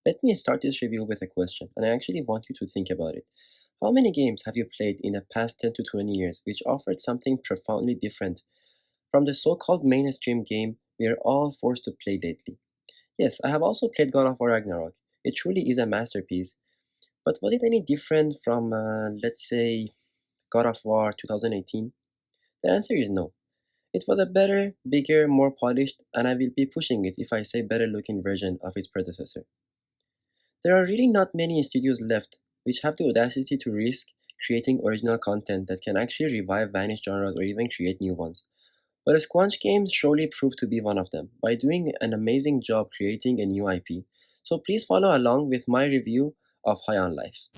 Let me start this review with a question, and I actually want you to think about it. How many games have you played in the past 10 to 20 years which offered something profoundly different from the so called mainstream game we are all forced to play lately? Yes, I have also played God of War Ragnarok. It truly is a masterpiece, but was it any different from, let's say, God of War 2018? The answer is no. It was a better, bigger, more polished, and I will be pushing it if I say better looking version of its predecessor. There are really not many studios left which have the audacity to risk creating original content that can actually revive vanished genres or even create new ones. But Squanch Games surely proved to be one of them by doing an amazing job creating a new IP. So please follow along with my review of High on Life.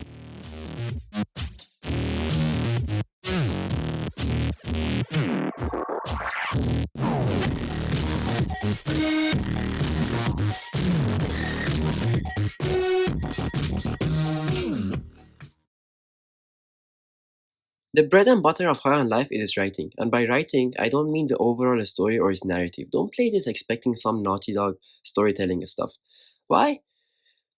The bread and butter of High on Life is its writing, and by writing, I don't mean the overall story or its narrative. Don't play this expecting some Naughty Dog storytelling stuff. Why?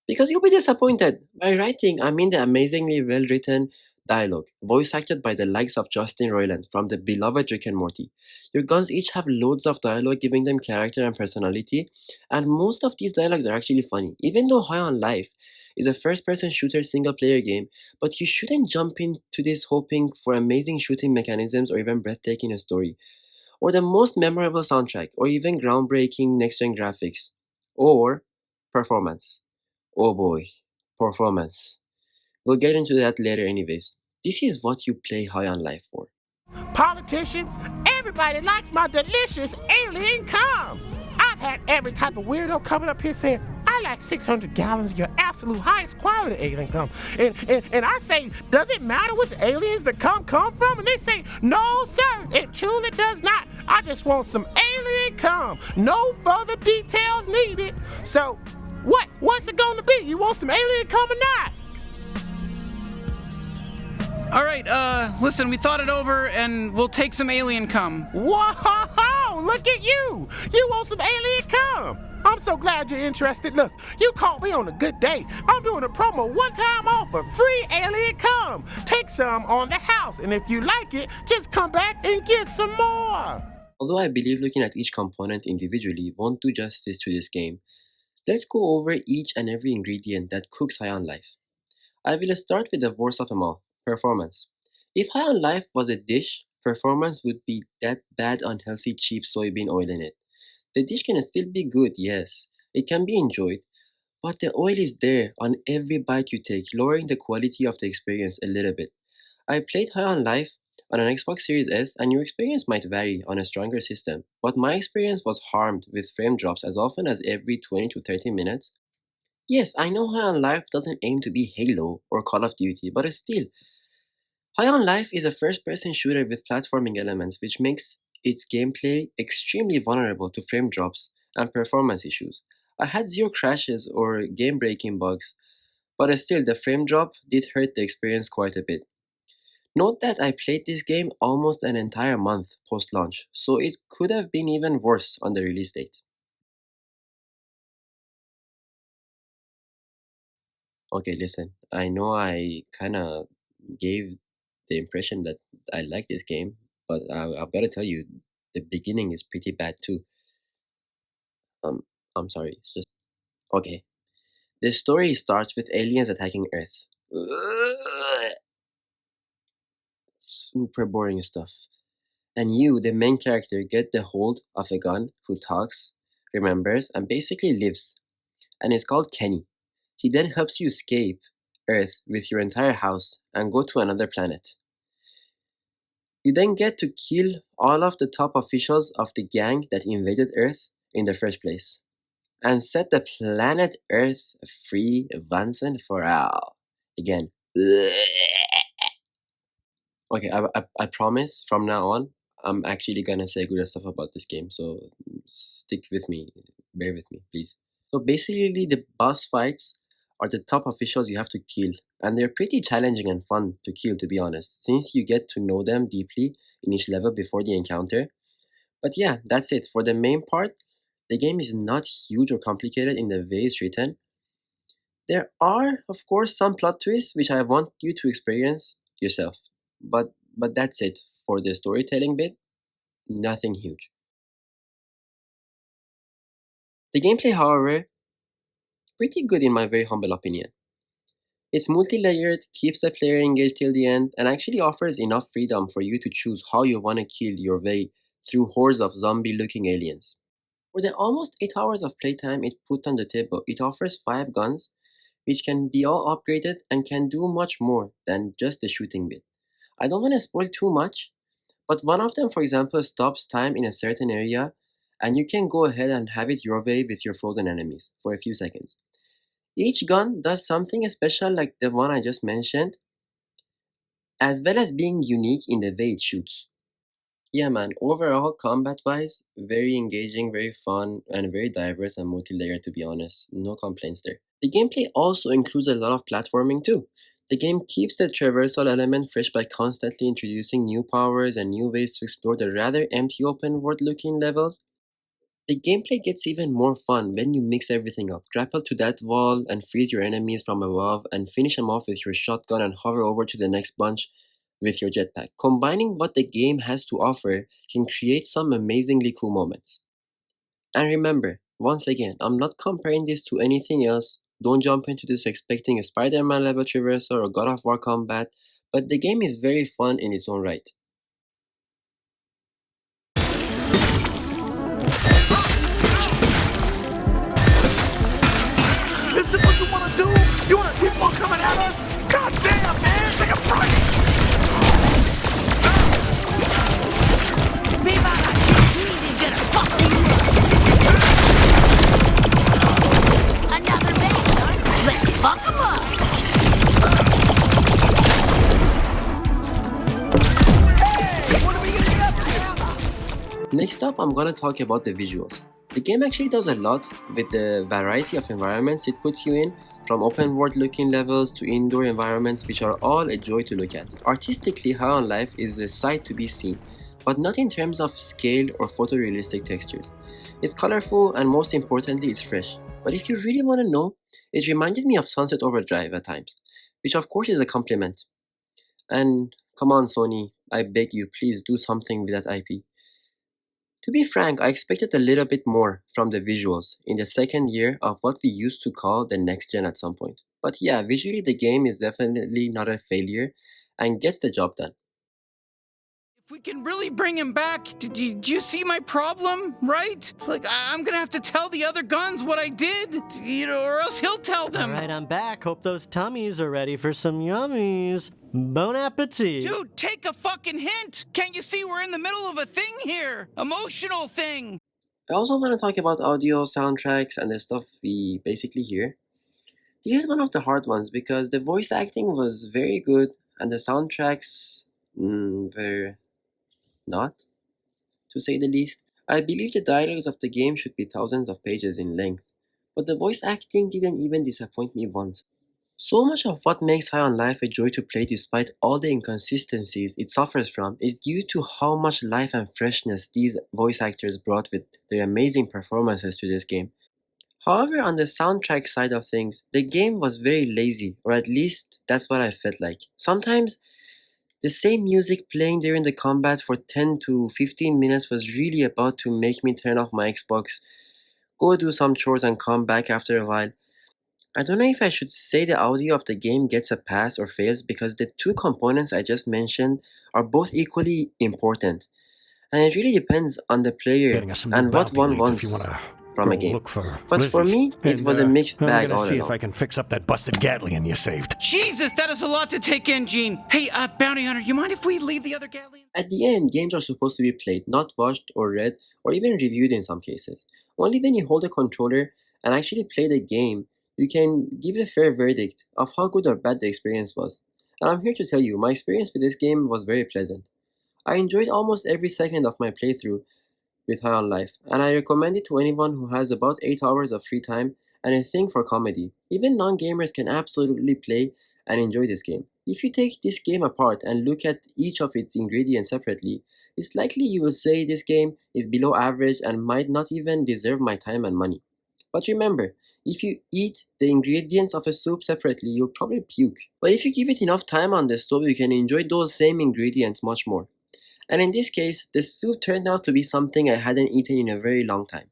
Because you'll be disappointed. By writing, I mean the amazingly well written dialogue, voice acted by the likes of Justin Roiland from the beloved Rick and Morty. Your guns each have loads of dialogue, giving them character and personality, and most of these dialogues are actually funny. Even though High on Life is a first person shooter single player game, but you shouldn't jump into this hoping for amazing shooting mechanisms or even breathtaking story, or the most memorable soundtrack, or even groundbreaking next gen graphics, or performance. Oh boy, performance. We'll get into that later, anyways. This is what you play High on Life for. Politicians, everybody likes my delicious alien cum. I've had every type of weirdo coming up here saying, I like 600 gallons of your absolute highest quality alien cum. And I say, does it matter which aliens the cum come from? And they say, no, sir, it truly does not. I just want some alien cum. No further details needed. So, what's it gonna be? You want some alien cum or not? All right, listen, we thought it over and we'll take some alien cum. Whoa, look at you. You want some alien cum. I'm so glad you're interested. Look, you caught me on a good day. I'm doing a promo one-time offer, free alien cum. Take some on the house, and if you like it, just come back and get some more. Although I believe looking at each component individually won't do justice to this game, let's go over each and every ingredient that cooks High on Life. I will start with the worst of them all, performance. If High on Life was a dish, performance would be that bad, unhealthy, cheap soybean oil in it. The dish can still be good, yes. It can be enjoyed, but the oil is there on every bite you take, lowering the quality of the experience a little bit. I played High on Life on an Xbox Series S, and your experience might vary on a stronger system, but my experience was harmed with frame drops as often as every 20 to 30 minutes. Yes, I know High on Life doesn't aim to be Halo or Call of Duty, but still, High on Life is a first person shooter with platforming elements, which makes its gameplay extremely vulnerable to frame drops and performance issues. I had zero crashes or game breaking bugs, but still, the frame drop did hurt the experience quite a bit. Note that I played this game almost an entire month post launch, so it could have been even worse on the release date. Okay, listen, I know I kinda gave the impression that I like this game, but I've got to tell you, the beginning is pretty bad too. Um, I'm sorry, it's just okay. The story starts with aliens attacking Earth. Ugh, super boring stuff. And you, the main character, get the hold of a gun who talks, remembers, and basically lives. And it's called Kenny. He then helps you escape Earth with your entire house and go to another planet. You then get to kill all of the top officials of the gang that invaded Earth in the first place, and set the planet Earth free once and for all. Again. Okay, I promise from now on, I'm actually gonna say good stuff about this game, so stick with me, bear with me, please. So basically, the boss fights are the top officials you have to kill, and they're pretty challenging and fun to kill, to be honest, since you get to know them deeply in each level before the encounter. But yeah, that's it. For the main part, the game is not huge or complicated in the way it's written. There are, of course, some plot twists which I want you to experience yourself. But that's it for the storytelling bit. Nothing huge. The gameplay, however, pretty good in my very humble opinion. It's multi-layered, keeps the player engaged till the end, and actually offers enough freedom for you to choose how you want to kill your way through hordes of zombie-looking aliens. For the almost 8 hours of playtime it put on the table, it offers 5 guns, which can be all upgraded and can do much more than just the shooting bit. I don't want to spoil too much, but one of them, for example, stops time in a certain area, and you can go ahead and have it your way with your frozen enemies for a few seconds. Each gun does something special like the one I just mentioned, as well as being unique in the way it shoots. Yeah, man, overall, combat wise, very engaging, very fun, and very diverse and multi layered, to be honest. No complaints there. The gameplay also includes a lot of platforming, too. The game keeps the traversal element fresh by constantly introducing new powers and new ways to explore the rather empty open world looking levels. The gameplay gets even more fun when you mix everything up. Grapple to that wall and freeze your enemies from above and finish them off with your shotgun and hover over to the next bunch with your jetpack. Combining what the game has to offer can create some amazingly cool moments. And remember, once again, I'm not comparing this to anything else. Don't jump into this expecting a Spider-Man level traversal or God of War combat, but the game is very fun in its own right. This is what you wanna do? You wanna keep on coming at us? God damn, man! Take a break! Viva la He's gonna fuck you up! Another base, son! Let's fuck him up! Hey! What are we gonna get up to? Next up, I'm gonna talk about the visuals. The game actually does a lot with the variety of environments it puts you in, from open world looking levels to indoor environments, which are all a joy to look at. Artistically, High on Life is a sight to be seen, but not in terms of scale or photorealistic textures. It's colorful and most importantly, it's fresh. But if you really want to know, it reminded me of Sunset Overdrive at times, which of course is a compliment. And come on, Sony, I beg you, please do something with that IP. To be frank, I expected a little bit more from the visuals in the second year of what we used to call the next gen at some point. But yeah, visually the game is definitely not a failure and gets the job done. If we can really bring him back, did you see my problem, right? Like, I'm gonna have to tell the other guns what I did, or else he'll tell them. All right, I'm back. Hope those tummies are ready for some yummies. Bon appetit. Dude, take a fucking hint! Can't you see we're in the middle of a thing here? Emotional thing! I also want to talk about audio, soundtracks, and the stuff we basically hear. This is one of the hard ones because the voice acting was very good and the soundtracks were not, to say the least. I believe the dialogues of the game should be thousands of pages in length, but the voice acting didn't even disappoint me once. So much of what makes High on Life a joy to play despite all the inconsistencies it suffers from is due to how much life and freshness these voice actors brought with their amazing performances to this game. However, on the soundtrack side of things, the game was very lazy, or at least that's what I felt like. Sometimes, the same music playing during the combat for 10 to 15 minutes was really about to make me turn off my Xbox, go do some chores and come back after a while. I don't know if I should say the audio of the game gets a pass or fails because the two components I just mentioned are both equally important. And it really depends on the player Getting us some and new what one bounty leads if you wants wanna from a go game. look for But for Lizzie. me, it And, was a mixed I'm bag gonna all see in if all. I can fix up that busted Gatlian you saved. Jesus, that is a lot to take in, Gene. Hey, Bounty Hunter, you mind if we leave the other Gatlians? At the end, games are supposed to be played, not watched or read or even reviewed in some cases. Only when you hold a controller and actually play the game, you can give a fair verdict of how good or bad the experience was. And I'm here to tell you, my experience with this game was very pleasant. I enjoyed almost every second of my playthrough with High on Life, and I recommend it to anyone who has about 8 hours of free time and a thing for comedy. Even non-gamers can absolutely play and enjoy this game. If you take this game apart and look at each of its ingredients separately, it's likely you will say this game is below average and might not even deserve my time and money. But remember, If you eat the ingredients of a soup separately, you'll probably puke. But if you give it enough time on the stove, you can enjoy those same ingredients much more. And in this case, the soup turned out to be something I hadn't eaten in a very long time.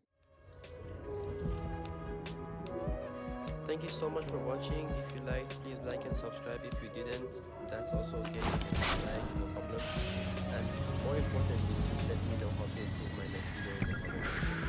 Thank you so much for watching. If you liked, please like and subscribe. If you didn't, that's also okay. You can dislike, no problem. And more importantly, please let me know how to improve my next video in the comments.